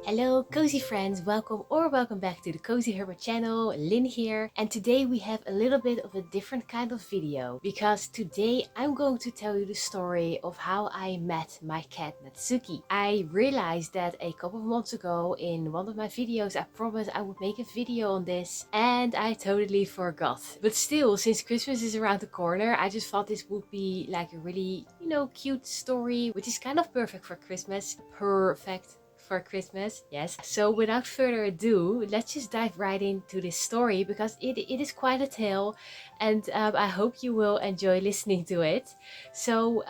Hello cozy friends, welcome back to the Cozy Hermit channel. Lynn here, and today we have a little bit of a different kind of video because today I'm going to tell you the story of how I met my cat Natsuki. I realized that a couple of months ago in one of my videos I promised I would make a video on this and I totally forgot. But still, since Christmas is around the corner, I just thought this would be like a really, cute story, which is kind of perfect for Christmas. Perfect for Christmas, yes. So without further ado, let's just dive right into this story because it is quite a tale, and I hope you will enjoy listening to it. So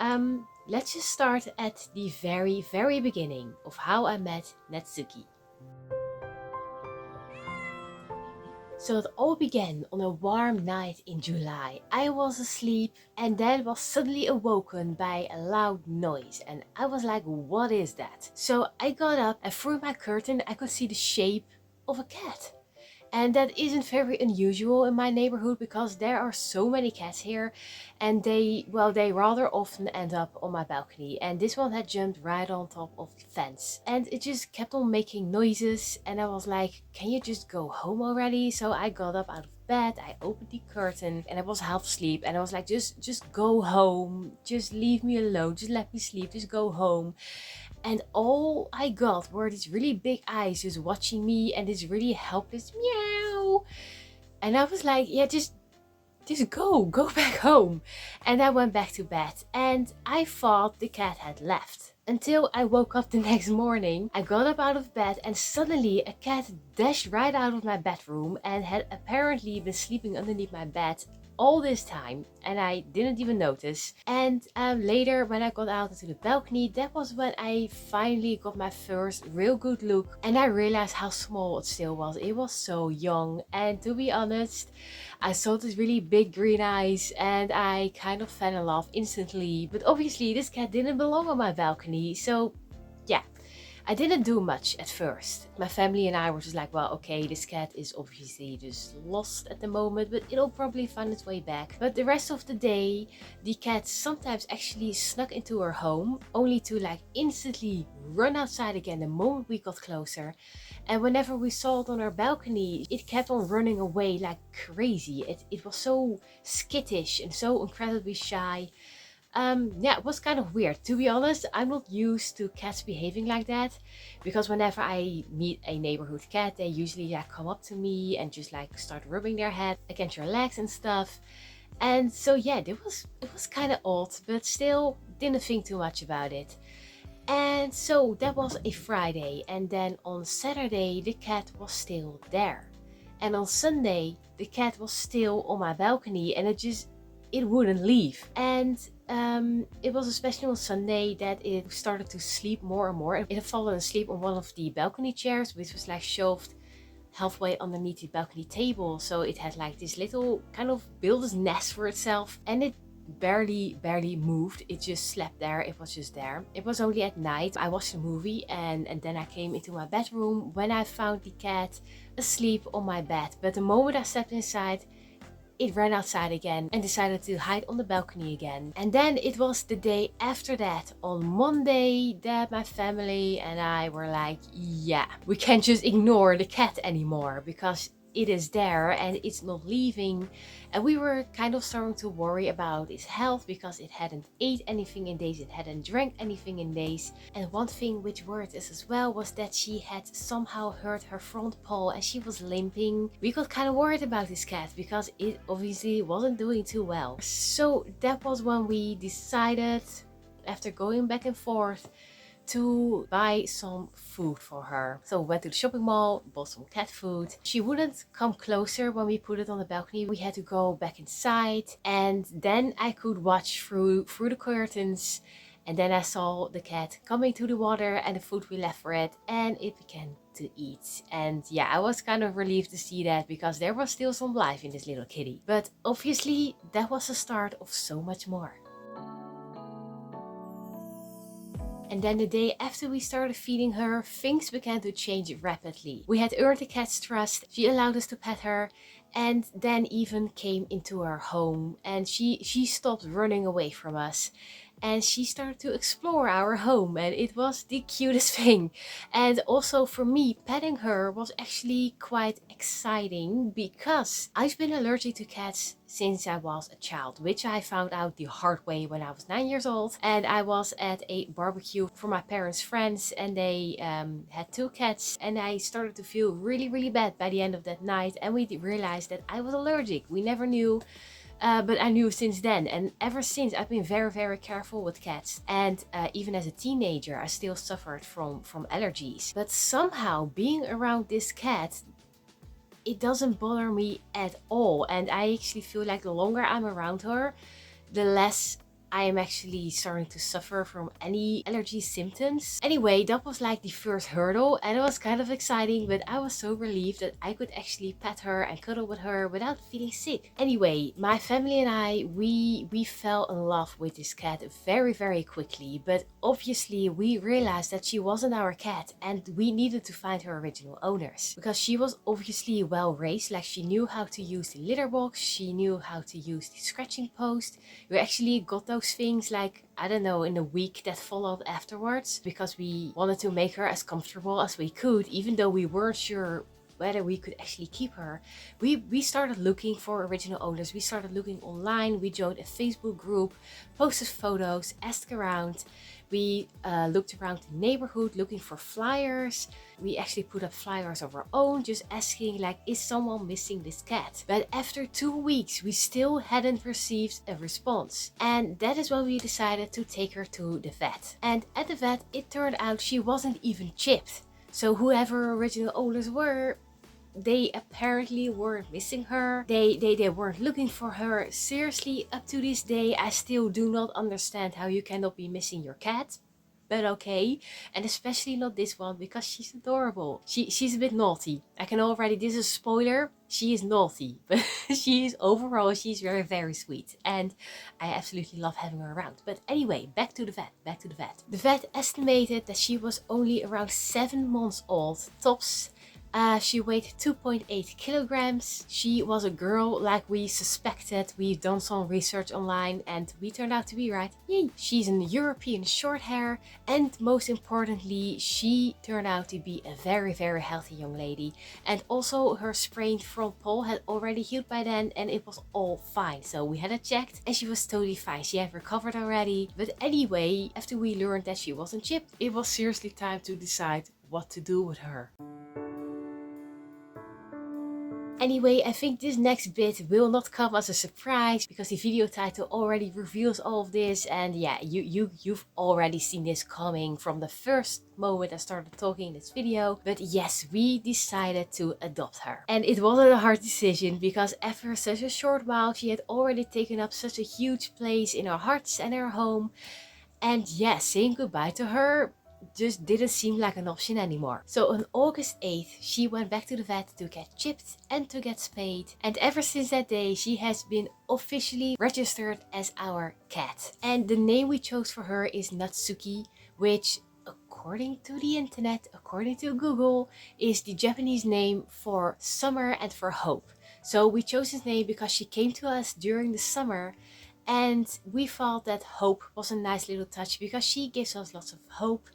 let's just start at the very beginning of how I met Natsuki. So it all began on a warm night in July. I was asleep and then was suddenly awoken by a loud noise, and I was like, what is that? So I got up and through my curtain I could see the shape of a cat. And that isn't very unusual in my neighborhood because there are so many cats here, and they rather often end up on my balcony, and this one had jumped right on top of the fence and it just kept on making noises, and I was like, can you just go home already? So I got up out of bed, I opened the curtain and I was half asleep and I was like, just go home, just leave me alone, just let me sleep, just go home. And all I got were these really big eyes just watching me and this really helpless meow. And I was like, yeah, just go back home. And I went back to bed and I thought the cat had left. Until I woke up the next morning, I got up out of bed and suddenly a cat dashed right out of my bedroom and had apparently been sleeping underneath my bed all this time and I didn't even notice. And later when I got out into the balcony, that was when I finally got my first real good look and I realized how small it still was. It was so young, and to be honest, I saw these really big green eyes and I kind of fell in love instantly. But obviously this cat didn't belong on my balcony, so yeah, I didn't do much at first. My family and I were just like, well, okay, this cat is obviously just lost at the moment, but it'll probably find its way back. But the rest of the day, the cat sometimes actually snuck into her home, only to like instantly run outside again the moment we got closer. And whenever we saw it on our balcony, it kept on running away like crazy. It was so skittish and so incredibly shy. Yeah, it was kind of weird. To be honest, I'm not used to cats behaving like that, because whenever I meet a neighborhood cat, they usually like come up to me and just like start rubbing their head against your legs and stuff. And so yeah, it was kind of odd, but still didn't think too much about it. And so that was a Friday, and then on Saturday the cat was still there. And on Sunday the cat was still on my balcony and it wouldn't leave. And it was especially on Sunday that it started to sleep more and more. It had fallen asleep on one of the balcony chairs, which was like shoved halfway underneath the balcony table. So it had like this little kind of built a nest for itself, and it barely moved. It just slept there. It was just there. It was only at night. I watched a movie and then I came into my bedroom when I found the cat asleep on my bed. But the moment I stepped inside, it ran outside again and decided to hide on the balcony again. And then it was the day after that, on Monday, that my family and I were like, yeah, we can't just ignore the cat anymore because it is there and it's not leaving. And we were kind of starting to worry about its health because it hadn't ate anything in days, it hadn't drank anything in days. And one thing which worried us as well was that she had somehow hurt her front paw and she was limping. We got kind of worried about this cat because it obviously wasn't doing too well. So that was when we decided, after going back and forth, to buy some food for her. So we went to the shopping mall, bought some cat food. She wouldn't come closer when we put it on the balcony. We had to go back inside, and then I could watch through the curtains, and then I saw the cat coming to the water and the food we left for it, and it began to eat. And yeah, I was kind of relieved to see that because there was still some life in this little kitty. But obviously that was the start of so much more. And then the day after we started feeding her, things began to change rapidly. We had earned the cat's trust, she allowed us to pet her, and then even came into our home, and she stopped running away from us. and she started to explore our home, and it was the cutest thing. And also for me, petting her was actually quite exciting because I've been allergic to cats since I was a child, which I found out the hard way when I was 9 years old. And I was at a barbecue for my parents' friends, and they had 2 cats, and I started to feel really bad by the end of that night, and we realized that I was allergic. We never knew, but I knew since then, and ever since I've been very careful with cats. And even as a teenager I still suffered from allergies, but somehow being around this cat, it doesn't bother me at all. And I actually feel like the longer I'm around her, the less I am actually starting to suffer from any allergy symptoms. Anyway, that was like the first hurdle, and it was kind of exciting, but I was so relieved that I could actually pet her and cuddle with her without feeling sick. Anyway, my family and I, we fell in love with this cat very quickly, but obviously we realized that she wasn't our cat and we needed to find her original owners, because she was obviously well raised. Like, she knew how to use the litter box, she knew how to use the scratching post. We actually got those things, like, I don't know, in the week that followed afterwards, because we wanted to make her as comfortable as we could, even though we weren't sure whether we could actually keep her. We started looking for original owners. We started looking online. We joined a Facebook group, posted photos, asked around. We looked around the neighborhood looking for flyers. We actually put up flyers of our own, just asking, like, is someone missing this cat? But after 2 weeks we still hadn't received a response, and that is when we decided to take her to the vet. And at the vet, it turned out she wasn't even chipped. So whoever original owners were, they apparently weren't missing her. They weren't looking for her. Seriously, up to this day I still do not understand how you cannot be missing your cat. But okay. And especially not this one, because she's adorable. She's a bit naughty. I can already, this is a spoiler, she is naughty, but overall she's very sweet, and I absolutely love having her around. But anyway, back to the vet. The vet estimated that she was only around 7 months old tops. She weighed 2.8 kilograms. She was a girl, like we suspected. We've done some research online and we turned out to be right. Yay! She's an European short hair, and most importantly, she turned out to be a very healthy young lady. And also her sprained front paw had already healed by then, and it was all fine. So we had it checked and she was totally fine. She had recovered already. But anyway, after we learned that she wasn't chipped, it was seriously time to decide what to do with her. Anyway, I think this next bit will not come as a surprise, because the video title already reveals all of this, and yeah, you've already seen this coming from the first moment I started talking in this video. But yes, we decided to adopt her, and it wasn't a hard decision, because after such a short while she had already taken up such a huge place in our hearts and our home, and yeah, saying goodbye to her just didn't seem like an option anymore. So on August 8th, she went back to the vet to get chipped and to get spayed. And ever since that day, she has been officially registered as our cat. And the name we chose for her is Natsuki, which, according to the internet, according to Google, is the Japanese name for summer and for hope. So we chose this name because she came to us during the summer, and we thought that hope was a nice little touch, because she gives us lots of hope.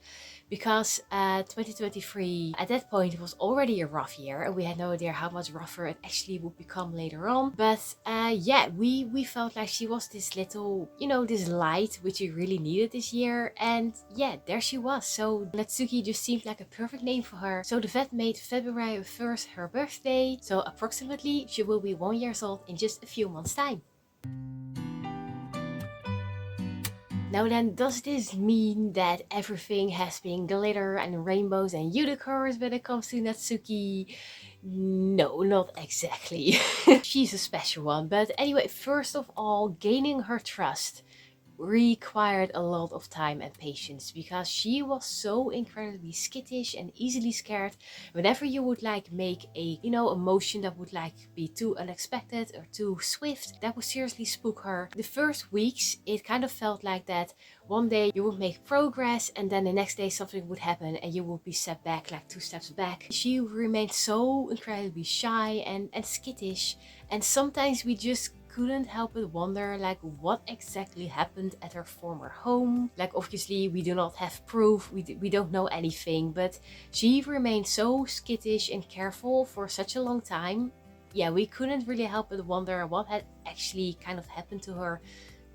Because 2023, at that point, it was already a rough year, and we had no idea how much rougher it actually would become later on. But yeah, we felt like she was this little, this light which we really needed this year. And yeah, there she was. So Natsuki just seemed like a perfect name for her. So the vet made February 1st her birthday. So approximately she will be 1 year old in just a few months' time. Now then, does this mean that everything has been glitter and rainbows and unicorns when it comes to Natsuki? No, not exactly. She's a special one. But anyway, first of all, gaining her trust required a lot of time and patience, because she was so incredibly skittish and easily scared. Whenever you would make a motion that would be too unexpected or too swift, that would seriously spook her. The first weeks it kind of felt like that. One day you would make progress, and then the next day something would happen and you would be set back, like 2 steps back. She remained so incredibly shy and skittish, and sometimes we just couldn't help but wonder like what exactly happened at her former home. Like obviously we do not have proof, we don't know anything, but she remained so skittish and careful for such a long time. Yeah, we couldn't really help but wonder what had actually kind of happened to her.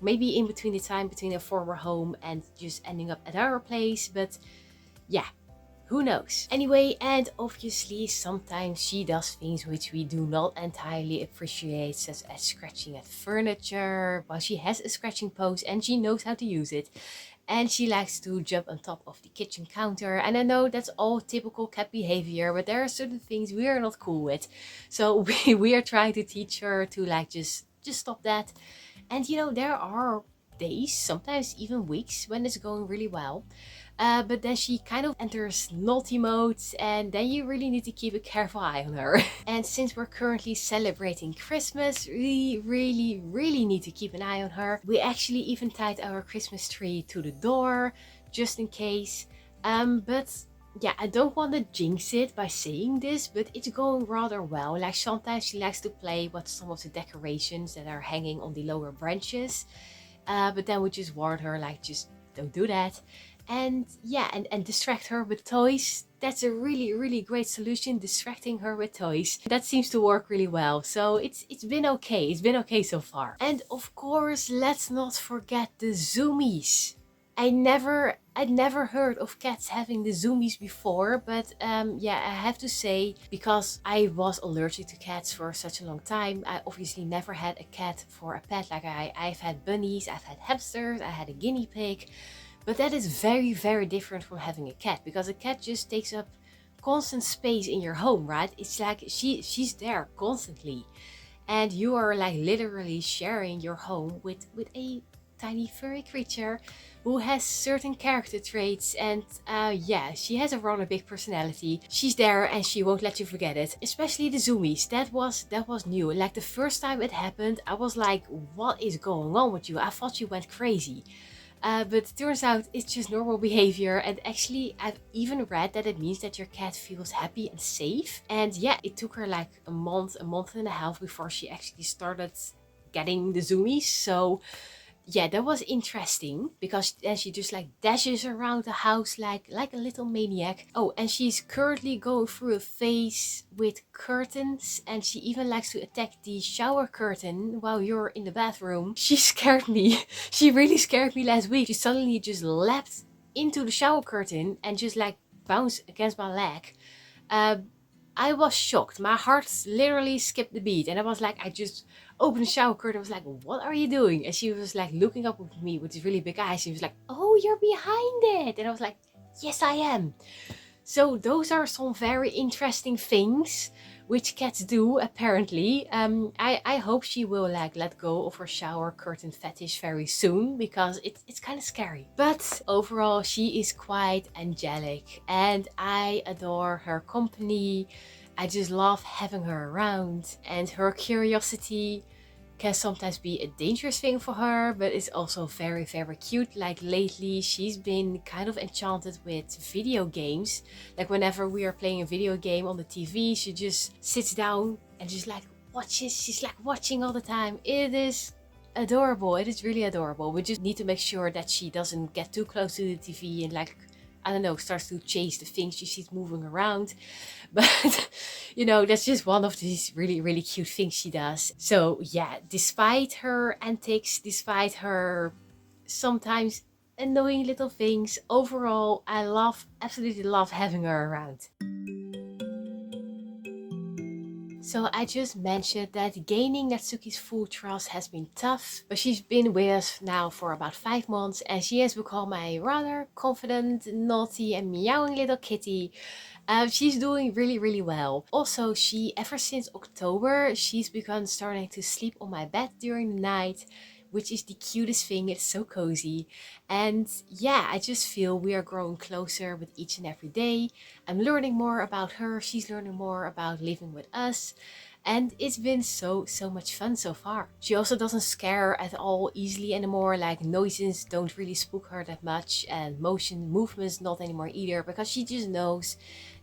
Maybe in between the time between her former home and just ending up at our place, but yeah, who knows? Anyway, and obviously sometimes she does things which we do not entirely appreciate, such as scratching at furniture. Well, she has a scratching post and she knows how to use it. And she likes to jump on top of the kitchen counter. And I know that's all typical cat behavior, but there are certain things we are not cool with. So we are trying to teach her to like just stop that. And you know, there are days, sometimes even weeks, when it's going really well. But then she kind of enters naughty mode, and then you really need to keep a careful eye on her. And since we're currently celebrating Christmas, we really need to keep an eye on her. We actually even tied our Christmas tree to the door, just in case. But yeah, I don't want to jinx it by saying this, but it's going rather well. Like sometimes she likes to play with some of the decorations that are hanging on the lower branches. But then we just warn her, like, just don't do that. And yeah, and distract her with toys. That's a really great solution, distracting her with toys. That seems to work really well. So it's been okay. It's been okay so far. And of course, let's not forget the zoomies. I'd never heard of cats having the zoomies before, but yeah, I have to say, because I was allergic to cats for such a long time, I obviously never had a cat for a pet. Like I've had bunnies, I've had hamsters, I had a guinea pig, but that is very different from having a cat, because a cat just takes up constant space in your home, right? It's like she's there constantly, and you are like literally sharing your home with a tiny furry creature who has certain character traits, and yeah, she has a rather big personality. She's there and she won't let you forget it. Especially the zoomies, that was new. Like the first time it happened, I was like, what is going on with you? I thought you went crazy. But it turns out it's just normal behavior, and actually I've even read that it means that your cat feels happy and safe. And yeah, it took her like a month and a half before she actually started getting the zoomies. So yeah, that was interesting, because then she just like dashes around the house like a little maniac. Oh, and she's currently going through a phase with curtains, and she even likes to attack the shower curtain while you're in the bathroom. She scared me. She really scared me last week. She suddenly just leapt into the shower curtain and just like bounced against my leg. I was shocked. My heart literally skipped the beat, and I was like, I just opened the shower curtain. I was like, what are you doing? And she was like looking up at me with these really big eyes. She was like, oh, you're behind it. And I was like, yes, I am. So those are some very interesting things which cats do, apparently. I hope she will like let go of her shower curtain fetish very soon, because it's kind of scary. But overall, she is quite angelic, and I adore her company. I just love having her around, and her curiosity can sometimes be a dangerous thing for her, but it's also very cute. Like lately she's been kind of enchanted with video games. Like whenever we are playing a video game on the TV, she just sits down and just like watches. She's like watching all the time. It is adorable. It is really adorable. We just need to make sure that she doesn't get too close to the TV and like, I don't know, starts to chase the things she sees moving around. But you know, that's just one of these really cute things she does. So yeah, despite her antics, despite her sometimes annoying little things, overall I absolutely love having her around. So I just mentioned that gaining Natsuki's full trust has been tough, but she's been with us now for about 5 months, and she has become a rather confident, naughty and meowing little kitty. She's doing really well. Also, ever since October, she's begun starting to sleep on my bed during the night, which is the cutest thing. It's so cozy. And yeah, I just feel we are growing closer with each and every day. I'm learning more about her. She's learning more about living with us. And it's been so much fun so far. She also doesn't scare at all easily anymore. Like noises don't really spook her that much, and movements not anymore either, because she just knows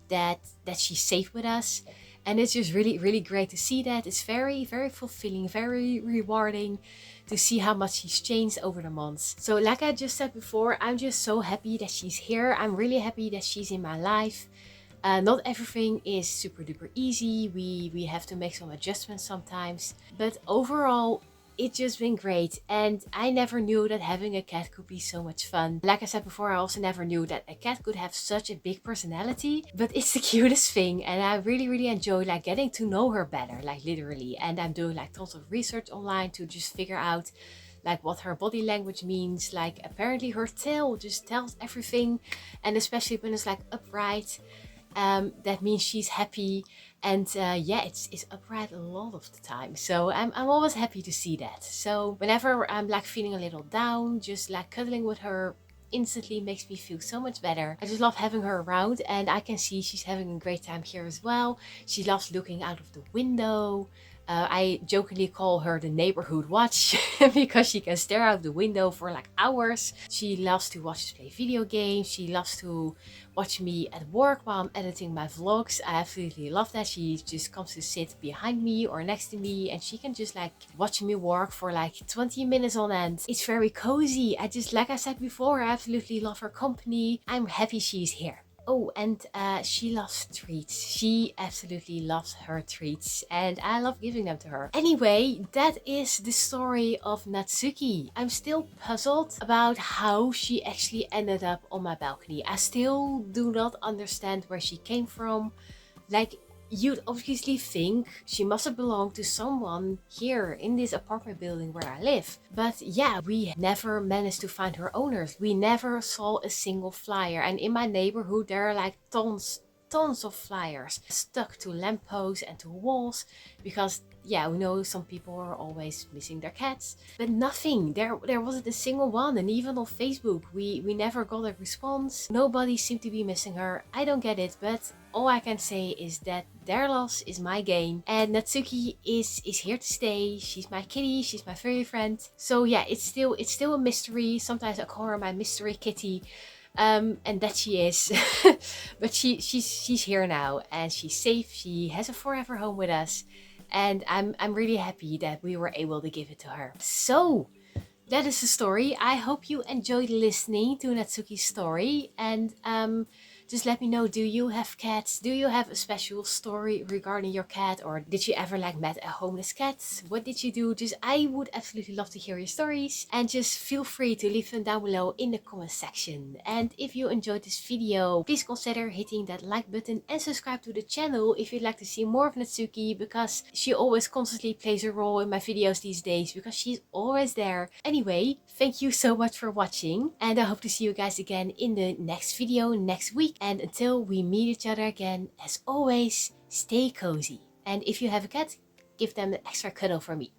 that she's safe with us. And it's just really great to see that. It's very fulfilling, very rewarding to see how much she's changed over the months. So like I just said before, I'm just so happy that she's here. I'm really happy that she's in my life. Not everything is super duper easy. We have to make some adjustments sometimes, but overall it's just been great. And I never knew that having a cat could be so much fun. Like I said before, I also never knew that a cat could have such a big personality, but it's the cutest thing. And I really enjoy like getting to know her better, like literally. And I'm doing like tons of research online to just figure out like what her body language means. Like apparently her tail just tells everything, and especially when it's like upright, that means she's happy. And yeah, it's upright a lot of the time, so I'm always happy to see that. So whenever I'm like feeling a little down, just like cuddling with her instantly makes me feel so much better. I just love having her around, and I can see she's having a great time here as well. She loves looking out of the window. I jokingly call her the neighborhood watch because she can stare out the window for like hours. She loves to watch us play video games. She loves to watch me at work while I'm editing my vlogs. I absolutely love that. She just comes to sit behind me or next to me, and she can just like watch me work for like 20 minutes on end. It's very cozy. Like I said before, I absolutely love her company. I'm happy she's here. Oh, and she loves treats. She absolutely loves her treats, and I love giving them to her. Anyway, that is the story of Natsuki. I'm still puzzled about how she actually ended up on my balcony. I still do not understand where she came from. Like, you'd obviously think she must have belonged to someone here in this apartment building where I live. But yeah, we never managed to find her owners. We never saw a single flyer. And in my neighborhood, there are like tons of flyers stuck to lampposts and to walls, because yeah, we know some people are always missing their cats, but nothing. There wasn't a single one. And even on Facebook, we never got a response. Nobody seemed to be missing her. I don't get it, but all I can say is that their loss is my gain, and Natsuki is here to stay. She's my kitty, she's my furry friend. So yeah, it's still a mystery. Sometimes I call her my mystery kitty. And that she is. But she's here now, and she's safe. She has a forever home with us, and I'm really happy that we were able to give it to her. So that is the story. I hope you enjoyed listening to Natsuki's story, and just let me know, do you have cats? Do you have a special story regarding your cat? Or did you ever like met a homeless cat? What did you do? I would absolutely love to hear your stories, and just feel free to leave them down below in the comment section. And if you enjoyed this video, please consider hitting that like button and subscribe to the channel if you'd like to see more of Natsuki, because she always constantly plays a role in my videos these days, because she's always there. Anyway, thank you so much for watching, and I hope to see you guys again in the next video next week. And until we meet each other again, as always, stay cozy. And if you have a cat, give them an extra cuddle for me.